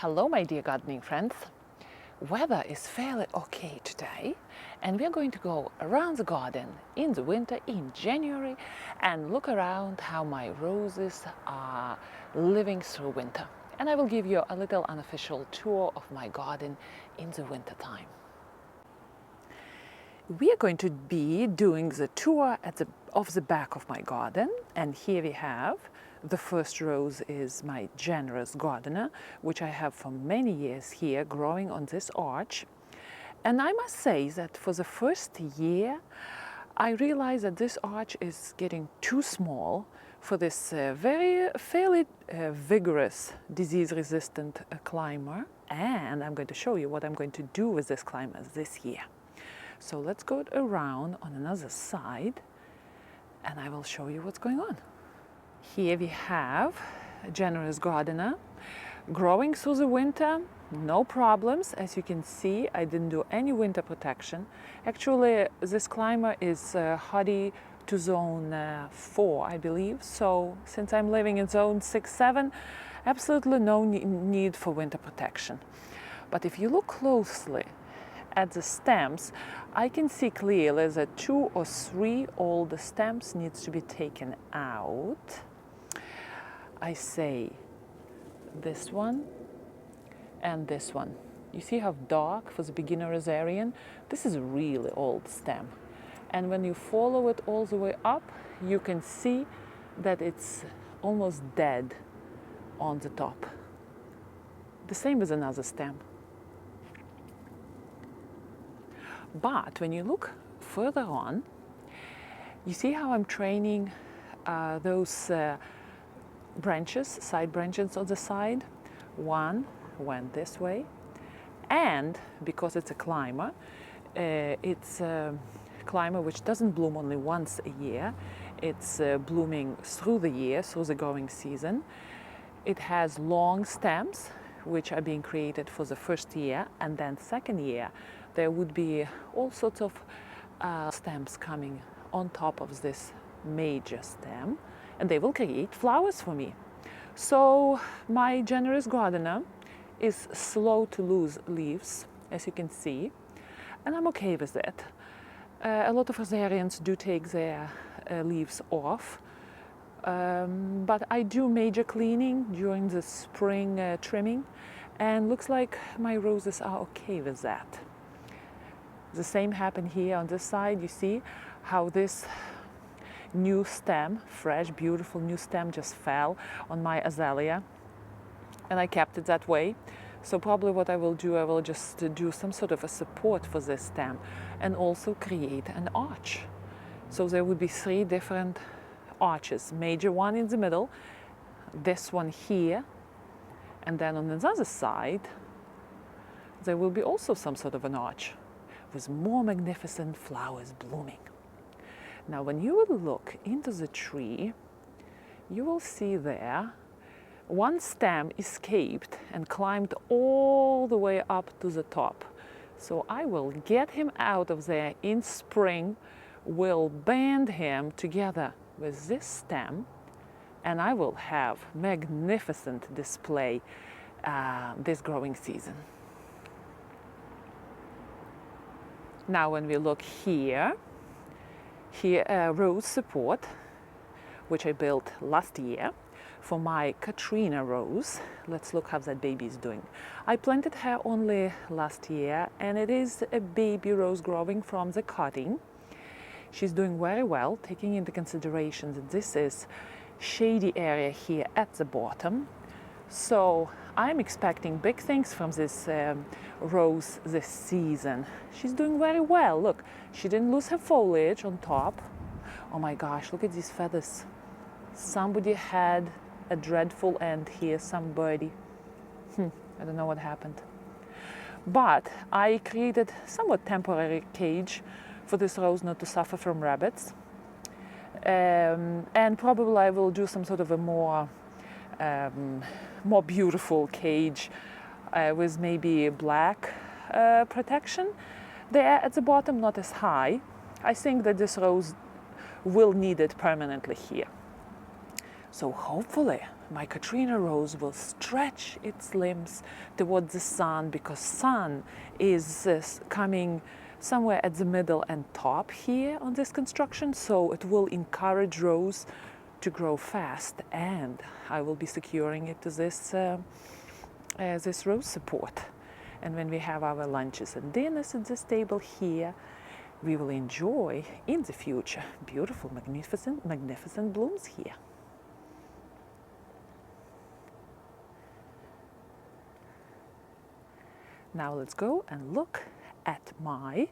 Hello, my dear gardening friends. Weather is fairly okay today, and we're going to go around the garden in the winter, in January, and look around how my roses are living through winter. And I will give you a little unofficial tour of my garden in the winter time. We are going to be doing the tour of the back of my garden, and here we have the first rose is my generous gardener, which I have for many years here growing on this arch. And I must say that for the first year I realized that this arch is getting too small for this fairly vigorous disease-resistant climber, and I'm going to show you what I'm going to do with this climber this year. So let's go around on another side and I will show you what's going on. Here we have a generous gardener growing through the winter, no problems. As you can see, I didn't do any winter protection. Actually, this climber is hardy to zone 4, I believe. So since I'm living in zone 6, 7, absolutely no need for winter protection. But if you look closely at the stems, I can see clearly that 2 or 3 older stems needs to be taken out. I say this one and this one. You see how dark for the beginner rosarian? This is a really old stem. And when you follow it all the way up, you can see that it's almost dead on the top. The same with another stem. But when you look further on, you see how I'm training those branches, side branches on the side. One went this way, and because it's a climber, it's a climber which doesn't bloom only once a year. It's blooming through the year, through the growing season. It has long stems which are being created for the first year, and then second year there would be all sorts of stems coming on top of this major stem, and they will create flowers for me. So my generous gardener is slow to lose leaves, as you can see, and I'm okay with it. A lot of rosarians do take their leaves off, but I do major cleaning during the spring trimming, and looks like my roses are okay with that. The same happened here on this side. You see how this new stem, fresh, beautiful new stem, just fell on my azalea, and I kept it that way. So probably what I will do, I will just do some sort of a support for this stem and also create an arch. So there would be 3 different arches, major one in the middle, this one here, and then on the other side there will be also some sort of an arch with more magnificent flowers blooming. Now when you will look into the tree, you will see there one stem escaped and climbed all the way up to the top. So I will get him out of there in spring, will band him together with this stem, and I will have magnificent display this growing season. Now when we look here rose support, which I built last year for my Katrina rose. Let's look how that baby is doing. I planted her only last year, and it is a baby rose growing from the cutting. She's doing very well, taking into consideration that this is shady area here at the bottom. So I'm expecting big things from this rose this season. She's doing very well. Look, she didn't lose her foliage on top. Oh my gosh, look at these feathers. Somebody had a dreadful end here, some birdie. I don't know what happened. But I created somewhat temporary cage for this rose not to suffer from rabbits. And probably I will do some sort of a more beautiful cage with maybe black protection there at the bottom, not as high. I think that this rose will need it permanently here. So hopefully my Katrina rose will stretch its limbs towards the sun, because sun is coming somewhere at the middle and top here on this construction, so it will encourage rose to grow fast, and I will be securing it to this this rose support. And when we have our lunches and dinners at this table here, we will enjoy in the future beautiful, magnificent blooms here. Now let's go and look at my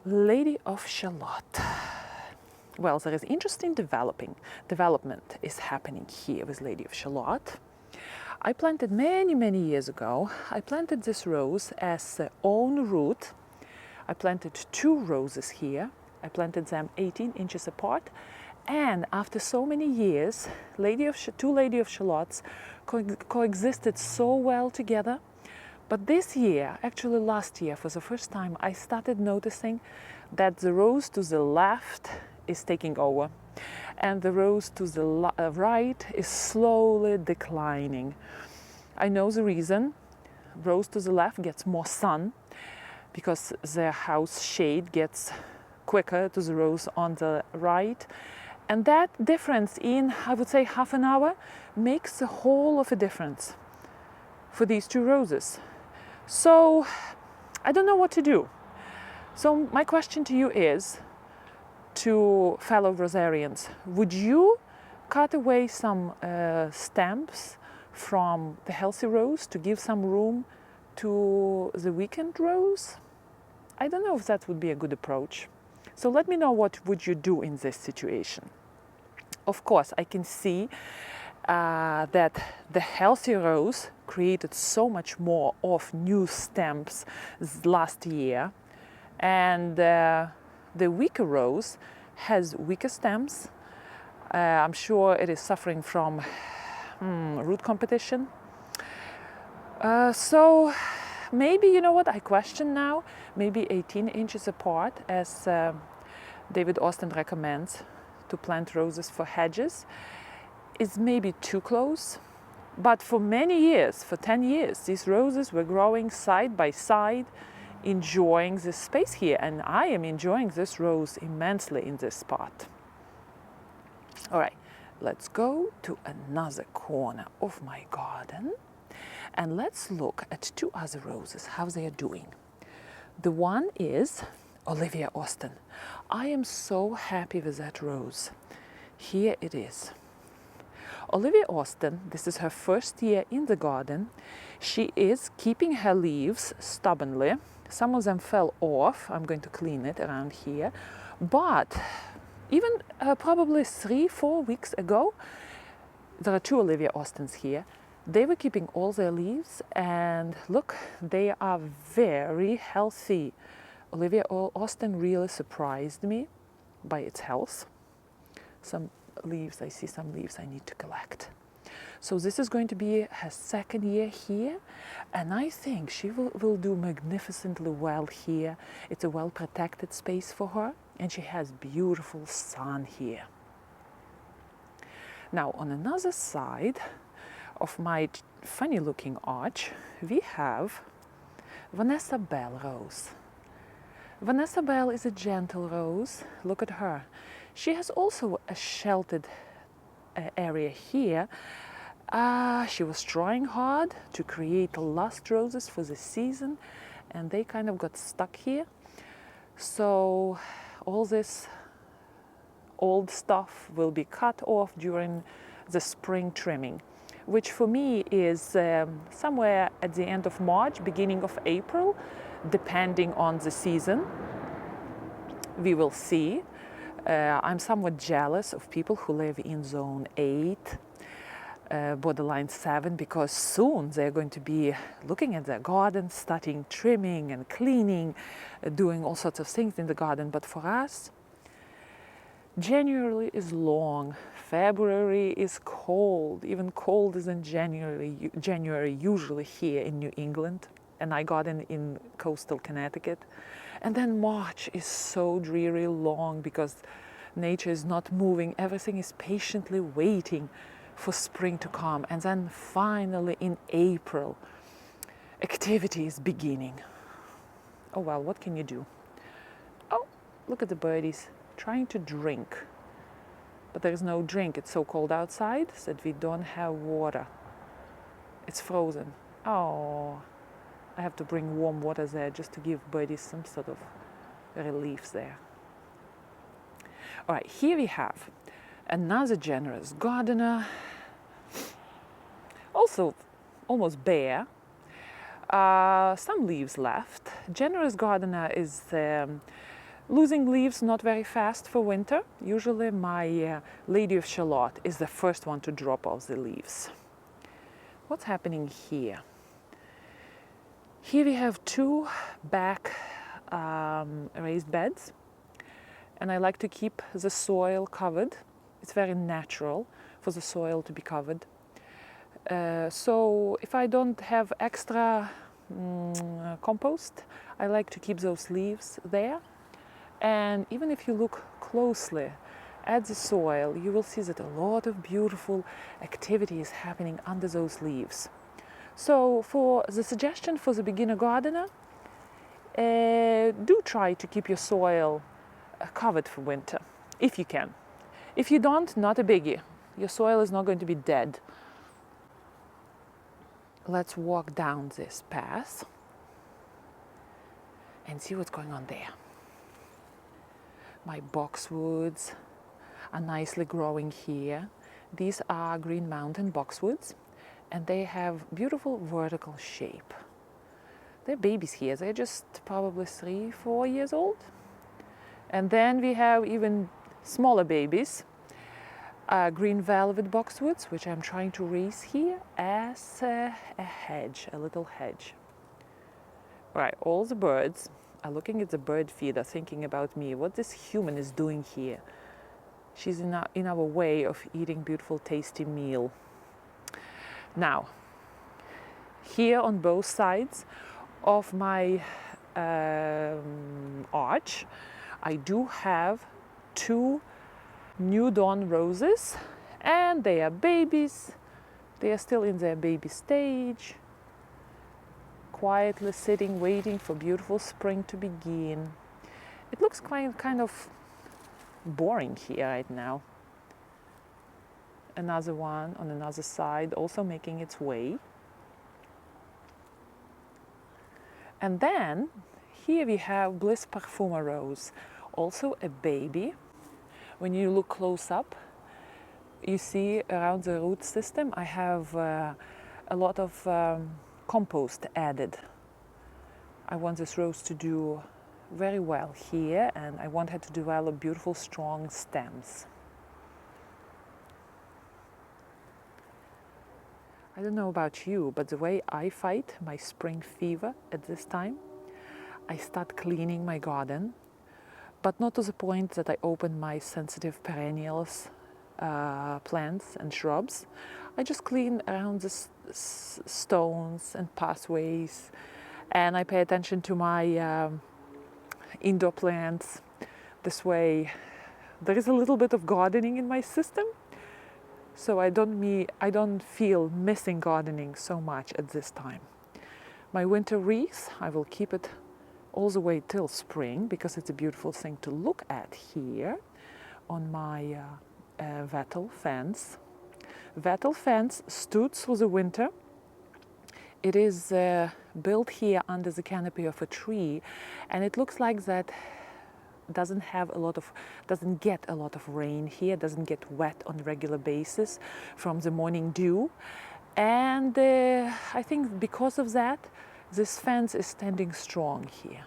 Lady of Shallot. Well, there is interesting development is happening here with Lady of Shallot. I planted many years ago. I planted this rose as own root. I planted 2 roses here. I planted them 18 inches apart. And after so many years, 2 Lady of Shallots coexisted so well together. But this year, actually last year, for the first time, I started noticing that the rose to the left is taking over, and the rose to the right is slowly declining. I know the reason. Rose to the left gets more sun, because the house shade gets quicker to the rose on the right. And that difference in, I would say, half an hour makes a whole of a difference for these 2 roses. So I don't know what to do. So my question to you is, to fellow rosarians, would you cut away some stems from the healthy rose to give some room to the weakened rose? I don't know if that would be a good approach. So let me know, what would you do in this situation? Of course, I can see that the healthy rose created so much more of new stems last year, and the weaker rose has weaker stems. I'm sure it is suffering from root competition. So maybe, you know what, I question now, maybe 18 inches apart, as David Austin recommends to plant roses for hedges, is maybe too close. But for many years, for 10 years, these roses were growing side by side, enjoying this space here, and I am enjoying this rose immensely in this spot. All right, let's go to another corner of my garden, and let's look at 2 other roses, how they are doing. The one is Olivia Austin. I am so happy with that rose. Here it is. Olivia Austin, this is her first year in the garden. She is keeping her leaves stubbornly. Some of them fell off. I'm going to clean it around here. But even probably 3-4 weeks ago, there are 2 Olivia Austins here. They were keeping all their leaves, and look, they are very healthy. Olivia Austin really surprised me by its health. Some leaves, I see some leaves I need to collect. So this is going to be her 2nd year here, and I think she will do magnificently well here. It's a well-protected space for her, and she has beautiful sun here. Now, on another side of my funny-looking arch, we have Vanessa Bell rose. Vanessa Bell is a gentle rose. Look at her. She has also a sheltered area here. She was trying hard to create last roses for the season, and they kind of got stuck here. So all this old stuff will be cut off during the spring trimming, which for me is somewhere at the end of March, beginning of April, depending on the season. We will see. I'm somewhat jealous of people who live in zone 8, borderline 7, because soon they're going to be looking at their garden, starting trimming and cleaning, doing all sorts of things in the garden. But for us, January is long, February is cold, even colder than January usually here in New England, and I garden in coastal Connecticut. And then March is so dreary long because nature is not moving. Everything is patiently waiting for spring to come. And then finally in April, activity is beginning. Oh well, what can you do? Oh, look at the birdies trying to drink. But there is no drink. It's so cold outside that we don't have water. It's frozen. Oh, I have to bring warm water there just to give birdies some sort of relief there. All right, here we have another generous gardener, also almost bare. Some leaves left. Generous gardener is losing leaves not very fast for winter. Usually my Lady of Shallot is the first one to drop off the leaves. What's happening here? Here we have two back raised beds, and I like to keep the soil covered. It's very natural for the soil to be covered. So if I don't have extra compost, I like to keep those leaves there. And even if you look closely at the soil, you will see that a lot of beautiful activity is happening under those leaves. So for the suggestion for the beginner gardener, do try to keep your soil covered for winter, if you can. If you don't, not a biggie. Your soil is not going to be dead. Let's walk down this path and see what's going on there. My boxwoods are nicely growing here. These are Green Mountain boxwoods, and they have beautiful vertical shape. They're babies here. They're just probably 3-4 years old. And then we have even smaller babies, green velvet boxwoods, which I'm trying to raise here as a hedge, a little hedge. Right, all the birds are looking at the bird feeder, thinking about me, what this human is doing here. She's in our way of eating beautiful, tasty meal. Now, here on both sides of my arch, I do have 2 New Dawn roses, and they are babies. They are still in their baby stage, quietly sitting, waiting for beautiful spring to begin. It looks kind of boring here right now. Another one on another side, also making its way. And then here we have Bliss Parfuma Rose, also a baby. When you look close up, you see around the root system I have a lot of compost added. I want this rose to do very well here, and I want her to develop beautiful, strong stems. I don't know about you, but the way I fight my spring fever at this time, I start cleaning my garden, but not to the point that I open my sensitive perennials, plants and shrubs. I just clean around the stones and pathways, and I pay attention to my indoor plants. This way there is a little bit of gardening in my system, so I don't feel missing gardening so much at this time. My winter wreath, I will keep it all the way till spring, because it's a beautiful thing to look at here on my wattle fence. Wattle fence stood through the winter. It is built here under the canopy of a tree, and it looks like that doesn't get a lot of rain here, doesn't get wet on a regular basis from the morning dew. And I think because of that, this fence is standing strong here.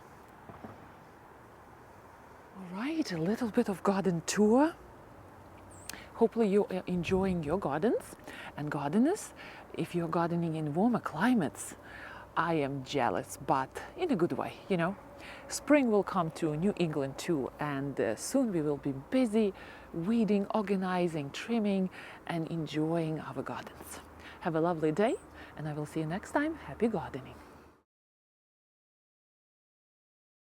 All right, a little bit of garden tour. Hopefully you are enjoying your gardens and gardeners. If you're gardening in warmer climates, I am jealous, but in a good way, you know. Spring will come to New England too, and soon we will be busy weeding, organizing, trimming, and enjoying our gardens. Have a lovely day, and I will see you next time. Happy gardening.